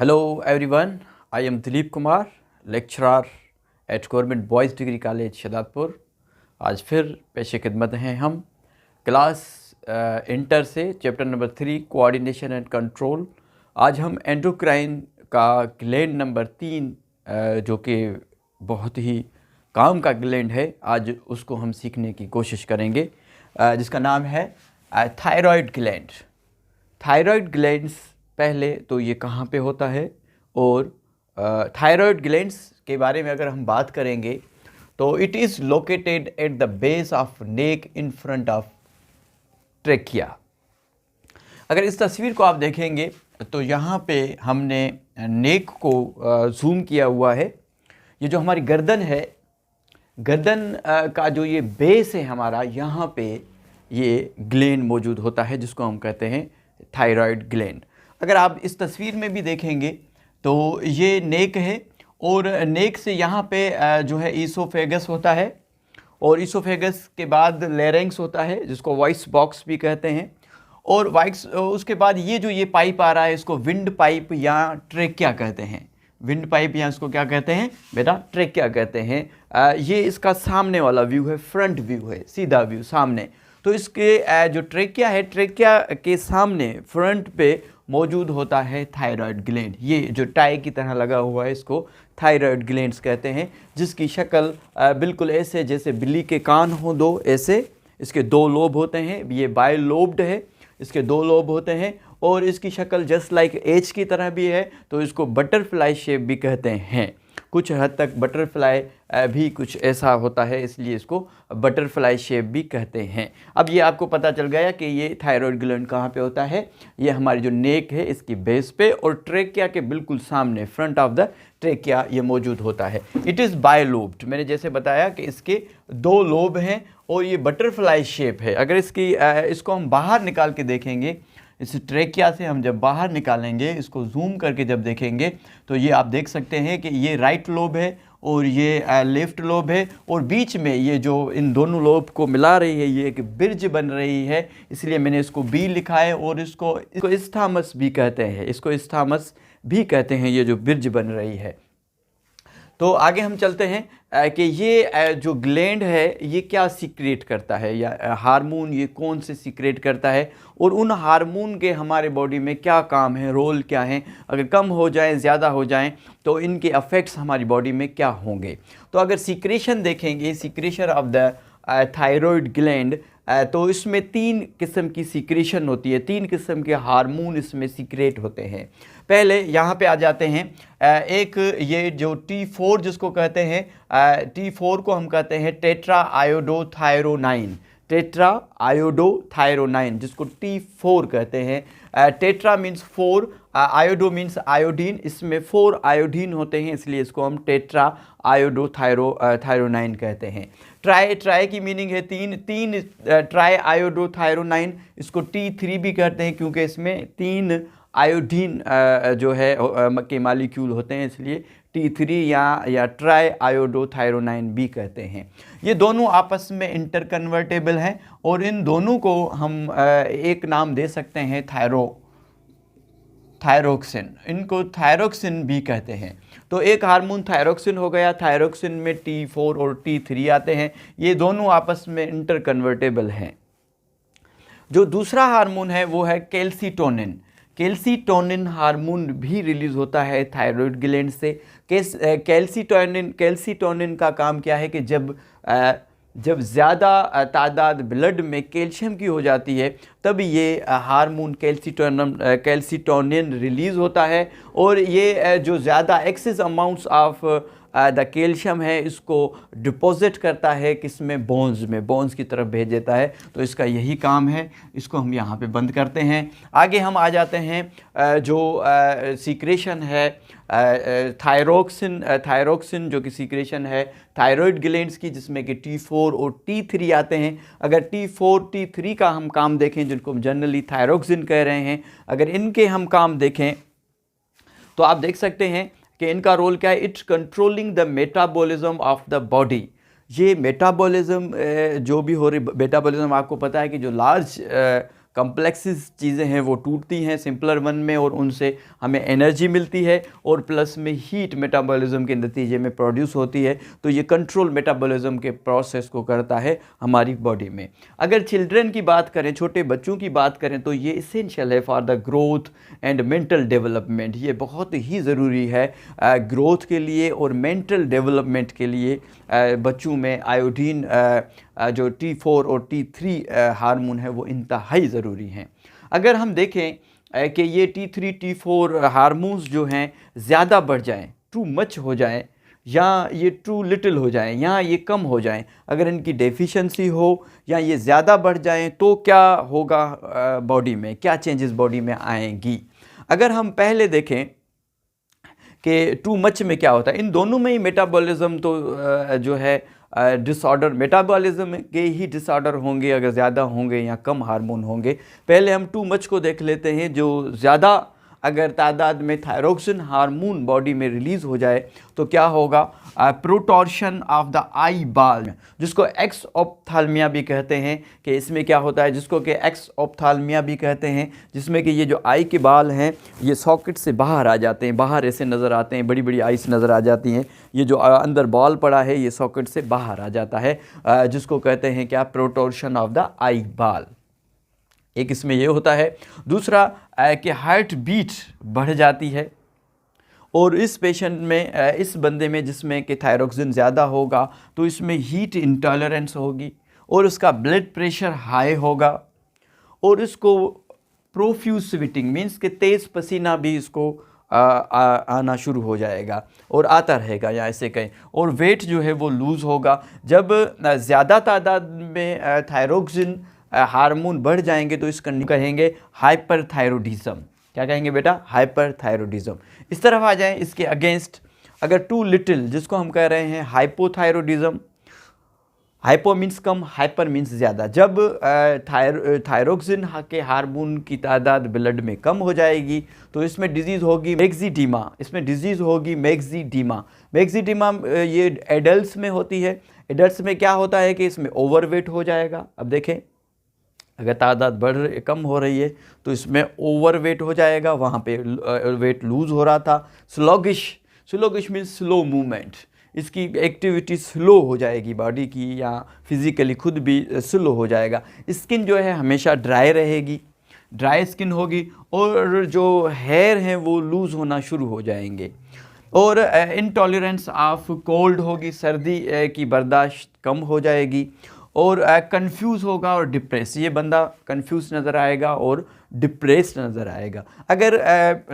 Hello everyone, I am Dilip Kumar, lecturer at Government Boys Degree College Shahdadpur. आज फिर पेश खिदमत हैं हम क्लास इंटर से chapter number 3 coordination and control. आज हम एंडोक्राइन का ग्लैंड नंबर 3 जो कि बहुत ही काम का ग्लैंड है, आज उसको हम सीखने की कोशिश करेंगे, जिसका नाम है थायराइड ग्लैंड। थायराइड ग्लैंड्स पहले तो ये कहाँ पे होता है और थायराइड ग्लैंड्स के बारे में अगर हम बात करेंगे तो it is located at the base of neck in front of trachea. अगर इस तस्वीर को आप देखेंगे तो यहाँ पे हमने नेक को जूम किया हुआ है। ये जो हमारी गर्दन है, गर्दन का जो ये बेस है हमारा, यहाँ पे ये ग्लैंड मौजूद होता है जिसको हम कहते हैं थायराइड ग्लैंड। अगर आप इस तस्वीर में भी देखेंगे तो ये नेक है और नेक से यहाँ पे जो है ईसोफेगस होता है और ईसोफेगस के बाद लैरिंक्स होता है जिसको वॉइस बॉक्स भी कहते हैं, और वॉइस उसके बाद ये जो ये पाइप आ रहा है इसको विंड पाइप या ट्रेकिया कहते हैं। विंड पाइप या इसको क्या कहते हैं बेटा? ट्रेकिया कहते हैं। ये इसका सामने वाला व्यू है, फ्रंट व्यू है, सीधा व्यू सामने। तो इसके जो ट्रेकिया है, ट्रेकिया के सामने फ्रंट पे मौजूद होता है थायराइड ग्लैंड। ये जो टाई की तरह लगा हुआ है इसको थायराइड ग्लैंड्स कहते हैं, जिसकी शक्ल बिल्कुल ऐसे जैसे बिल्ली के कान हो दो, ऐसे इसके दो लोब होते हैं। ये बायलोब्ड है, इसके दो लोब होते हैं और इसकी शक्ल जस्ट लाइक एच की तरह भी है, तो इसको बटरफ्लाई शेप भी कहते हैं। कुछ हद तक बटरफ्लाई भी कुछ ऐसा होता है, इसलिए इसको बटरफ्लाई शेप भी कहते हैं। अब ये आपको पता चल गया कि ये थायराइड ग्लैंड कहाँ पे होता है। ये हमारी जो नेक है इसकी बेस पे और ट्रेकिया के बिल्कुल सामने, फ्रंट ऑफ द ट्रेकिया ये मौजूद होता है। It is bilobed. मैंने जैसे बताया कि इसके दो लोब हैं और ये बटरफ्लाई शेप है। अगर इसको हम बाहर निकाल के देखेंगे, इस ट्रेकिया से हम जब बाहर निकालेंगे, इसको जूम करके जब देखेंगे तो ये आप देख सकते हैं कि ये राइट लोब है और ये लेफ्ट लोब है, और बीच में ये जो इन दोनों लोब को मिला रही है ये एक ब्रिज बन रही है, इसलिए मैंने इसको बी लिखा है। और इसको इस्थामस भी कहते हैं, इसको इस्थामस भी कहते हैं, ये जो ब्रिज बन रही है। तो आगे हम चलते हैं कि ये जो ग्लैंड है ये क्या सीक्रेट करता है, या हार्मोन ये कौन से सीक्रेट करता है, और उन हार्मोन के हमारे बॉडी में क्या काम है, रोल क्या है, अगर कम हो जाएं, ज़्यादा हो जाएं तो इनके अफेक्ट्स हमारी बॉडी में क्या होंगे। तो अगर सीक्रेशन देखेंगे, secretion of the thyroid gland, तो इसमें 3 किस्म की सीक्रेशन होती है, 3 किस्म के हार्मोन इसमें सीक्रेट होते हैं। पहले यहाँ पे आ जाते हैं एक ये जो T4 जिसको कहते हैं, T4 को हम कहते हैं टेट्रा आयोडोथायरोनाइन, टेट्रा आयोडोथायरोनाइन जिसको T4 कहते हैं। Tetra means 4, iodo means iodine, इसमें 4 आयोडीन होते हैं, इसलिए इसको हम टेट्रा आयोडोथायरोनाइन कहते हैं। ट्राई की मीनिंग है 3 ट्राई आयोडोथायरोनाइन, इसको T3 भी कहते हैं क्योंकि इसमें 3 आयोडीन जो है के मालिक्यूल होते हैं, इसलिए T3 या ट्राई आयोडोथायरोनाइन भी कहते हैं। ये दोनों आपस में इंटरकन्वर्टेबल हैं और इन दोनों को हम एक नाम दे सकते हैं थायरोक्सिन, इनको थायरोक्सिन भी कहते हैं। तो एक हार्मोन थायरोक्सिन हो गया, थायरोक्सिन में T4 और T3 आते हैं, ये दोनों आपस में इंटरकन्वर्टेबल हैं। जो दूसरा हार्मोन है वो है कैल्सीटोनिन। कैल्सीटोनिन हार्मोन भी रिलीज़ होता है थायराइड ग्लैंड से। कैल्सीटोनिन का काम क्या है कि जब ज़्यादा तादाद ब्लड में कैल्शियम की हो जाती है तब ये हार्मोन कैल्सीटोनिन रिलीज़ होता है, और ये जो ज़्यादा excess amounts of the calcium है इसको डिपॉजिट करता है किसमें, बोन्स की तरफ भेज देता है। तो इसका यही काम है, इसको हम यहाँ पे बंद करते हैं। आगे हम आ जाते हैं जो सीक्रेशन है थायरोक्सिन जो कि सीक्रेशन है थायराइड ग्लैंड्स की, जिसमें कि T4 और T3 आते हैं। अगर T4 T3 का हम काम देखें, जिनको हम जनरली थायरोक्सिन कह रहे हैं, अगर इनके हम काम देखें तो आप देख सकते हैं कि इनका रोल क्या है। It's controlling the metabolism of the body. ये मेटाबॉलिज्म जो भी हो रही, मेटाबॉलिज्म आपको पता है कि जो लार्ज कॉम्प्लेक्स चीज़ें हैं वो टूटती हैं सिंपलर वन में, और उनसे हमें एनर्जी मिलती है, और प्लस में हीट मेटाबॉलिज्म के नतीजे में प्रोड्यूस होती है। तो ये कंट्रोल मेटाबॉलिज्म के प्रोसेस को करता है हमारी बॉडी में। अगर चिल्ड्रन की बात करें, छोटे बच्चों की बात करें, तो ये इसेंशियल है for the growth and mental development. ये बहुत ही ज़रूरी है ग्रोथ के लिए और मेंटल डेवलपमेंट के लिए। बच्चों में आयोडीन जो T4 और T3 हार्मोन है वो इंतहाई ज़रूरी हैं। अगर हम देखें कि ये T3 T4 हार्मोन्स जो हैं ज़्यादा बढ़ जाएं, टू मच हो जाएं, या ये टू लिटिल हो जाएं, या ये कम हो जाएं, अगर इनकी डेफिशिएंसी हो या ये ज़्यादा बढ़ जाएं, तो क्या होगा बॉडी में, क्या चेंजेस बॉडी में आएंगी। अगर हम पहले देखें कि टू मच में क्या होता है, इन दोनों में ही मेटाबॉलिज्म तो जो है डिसऑर्डर, मेटाबॉलिज्म के ही डिसऑर्डर होंगे अगर ज़्यादा होंगे या कम हार्मोन होंगे। पहले हम टू मच को देख लेते हैं। जो ज़्यादा अगर तादाद में थायरोक्सिन हार्मोन बॉडी में रिलीज़ हो जाए तो क्या होगा, प्रोटॉर्शन ऑफ द आई बाल, जिसको एक्स ऑप्थाल्मिया भी कहते हैं, कि इसमें क्या होता है, जिसको कि एक्स ऑप्थाल्मिया भी कहते हैं, जिसमें कि ये जो आई के बाल हैं ये सॉकेट से बाहर आ जाते हैं, बाहर ऐसे नज़र आते हैं, बड़ी बड़ी आइस नज़र आ जाती हैं। ये जो अंदर बॉल पड़ा है ये सॉकेट से बाहर आ जाता है, जिसको कहते हैं क्या, प्रोटॉर्शन ऑफ द आई बाल। एक इसमें ये होता है। दूसरा कि हार्ट बीट बढ़ जाती है, और इस पेशेंट में, इस बंदे में जिसमें कि थायरोक्सिन ज़्यादा होगा तो इसमें हीट इंटॉलरेंस होगी, और उसका ब्लड प्रेशर हाई होगा, और इसको प्रोफ्यूज स्वेटिंग मीन्स कि तेज़ पसीना भी इसको आना शुरू हो जाएगा और आता रहेगा, या ऐसे कहें, और वेट जो है वो लूज़ होगा। जब ज़्यादा तादाद में थायरोक्सिन हार्मोन बढ़ जाएंगे तो इसका कहेंगे हाइपरथायरोडिज्म। क्या कहेंगे बेटा, हाइपरथायरोडिज्म। इस तरफ आ जाएं इसके अगेंस्ट, अगर टू लिटिल, जिसको हम कह रहे हैं हाइपोथायरोडिज्म। हाइपो मीन्स कम, हाइपर मीन्स ज़्यादा। जब थायरोक्सिन के हार्मोन की तादाद ब्लड में कम हो जाएगी तो इसमें डिजीज़ होगी मैक्सिडीमा, इसमें डिजीज़ होगी मैक्सिडीमा। मैक्सिडीमा ये एडल्ट्स में होती है। एडल्ट्स में क्या होता है कि इसमें ओवरवेट हो जाएगा। अब देखें, अगर तादाद कम हो रही है तो इसमें ओवरवेट हो जाएगा, वहाँ पे वेट लूज़ हो रहा था। स्लोगिश मीन्स स्लो मूवमेंट, इसकी एक्टिविटी स्लो हो जाएगी बॉडी की, या फिज़िकली खुद भी स्लो हो जाएगा। स्किन जो है हमेशा ड्राई रहेगी, ड्राई स्किन होगी, और जो हेयर हैं वो लूज़ होना शुरू हो जाएंगे, और इनटॉलरेंस ऑफ कोल्ड होगी, सर्दी की बर्दाश्त कम हो जाएगी, और कंफ्यूज होगा और डिप्रेस। ये बंदा कंफ्यूज नज़र आएगा और डिप्रेस नज़र आएगा। अगर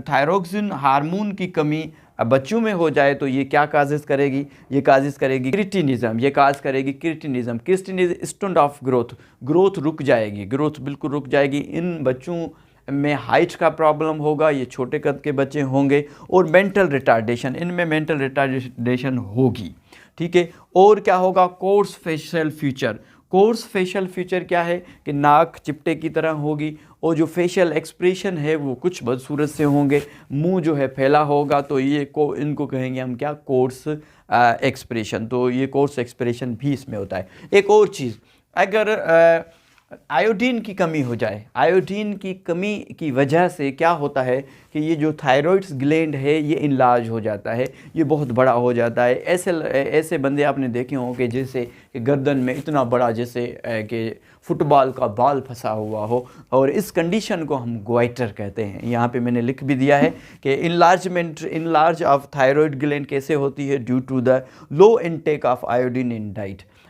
थायरोक्सिन हार्मोन की कमी बच्चों में हो जाए तो ये क्या काजेज़ करेगी, ये काजेज़ करेगी क्रिटिनिज़म, ये काज करेगी क्रिटिनिज़म। क्रिटिनिज़म स्टंट ऑफ ग्रोथ, ग्रोथ रुक जाएगी, ग्रोथ बिल्कुल रुक जाएगी। इन बच्चों में हाइट का प्रॉब्लम होगा, ये छोटे कद के बच्चे होंगे, और मेंटल रिटार्डेशन, इनमें मेंटल रिटार्डेशन होगी। ठीक है, और क्या होगा, course facial feature. Course facial feature क्या है कि नाक चिपटे की तरह होगी, और जो फेशियल एक्सप्रेशन है वो कुछ बदसूरत से होंगे, मुंह जो है फैला होगा, तो ये इनको कहेंगे हम क्या, कोर्स एक्सप्रेशन। तो ये कोर्स एक्सप्रेशन भी इसमें होता है। एक और चीज़, अगर आयोडीन की कमी हो जाए, आयोडीन की कमी की वजह से क्या होता है कि ये जो थायराइड्स ग्लैंड है ये इनलार्ज हो जाता है, ये बहुत बड़ा हो जाता है। ऐसे बंदे आपने देखे होंगे जैसे कि गर्दन में इतना बड़ा, जैसे कि फुटबॉल का बॉल फंसा हुआ हो, और इस कंडीशन को हम ग्वाइटर कहते हैं। यहाँ पे मैंने लिख भी दिया है कि इनलार्ज ऑफ थायराइड ग्लैंड कैसे होती है, due to the low intake of iodine in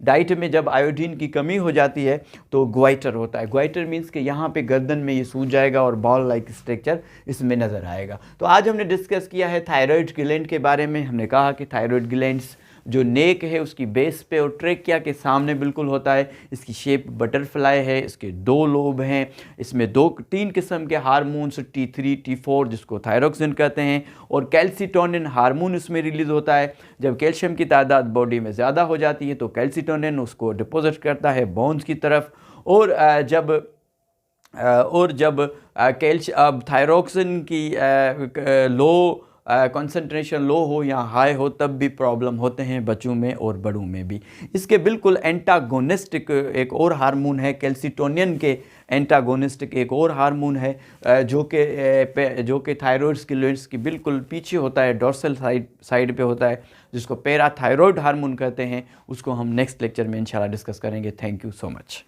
diet में जब आयोडीन की कमी हो जाती है तो ग्वाइटर होता है। ग्वाइटर मीन्स कि यहाँ पे गर्दन में ये सूज जाएगा और बॉल लाइक स्ट्रक्चर इसमें नज़र आएगा। तो आज हमने डिस्कस किया है थायराइड ग्लैंड के बारे में। हमने कहा कि थायराइड ग्लैंड्स जो नेक है उसकी बेस पे और ट्रेकिया के सामने बिल्कुल होता है। इसकी शेप बटरफ्लाई है, इसके 2 लोब हैं, इसमें 3 किस्म के हार्मोन्स T3 T4 जिसको थायरोक्सिन कहते हैं, और कैल्सिटोनिन हार्मोन इसमें रिलीज़ होता है। जब कैल्शियम की तादाद बॉडी में ज़्यादा हो जाती है तो कैल्सिटोनिन उसको डिपॉजिट करता है बोन्स की तरफ, और जब थायरोक्सिन की लो कंसंट्रेशन लो हो या हाई हो तब भी प्रॉब्लम होते हैं बच्चों में और बड़ों में भी। इसके बिल्कुल एंटागोनिस्टिक एक और हार्मोन है, कैल्सिटोनियन के एंटागोनिस्टिक एक और हार्मोन है जो कि थायराइड ग्लैंड्स की बिल्कुल पीछे होता है, डोर्सल साइड पे होता है, जिसको पैराथायरॉयड हार्मोन कहते हैं। उसको हम नेक्स्ट लेक्चर में इंशाल्लाह डिस्कस करेंगे। Thank you so much.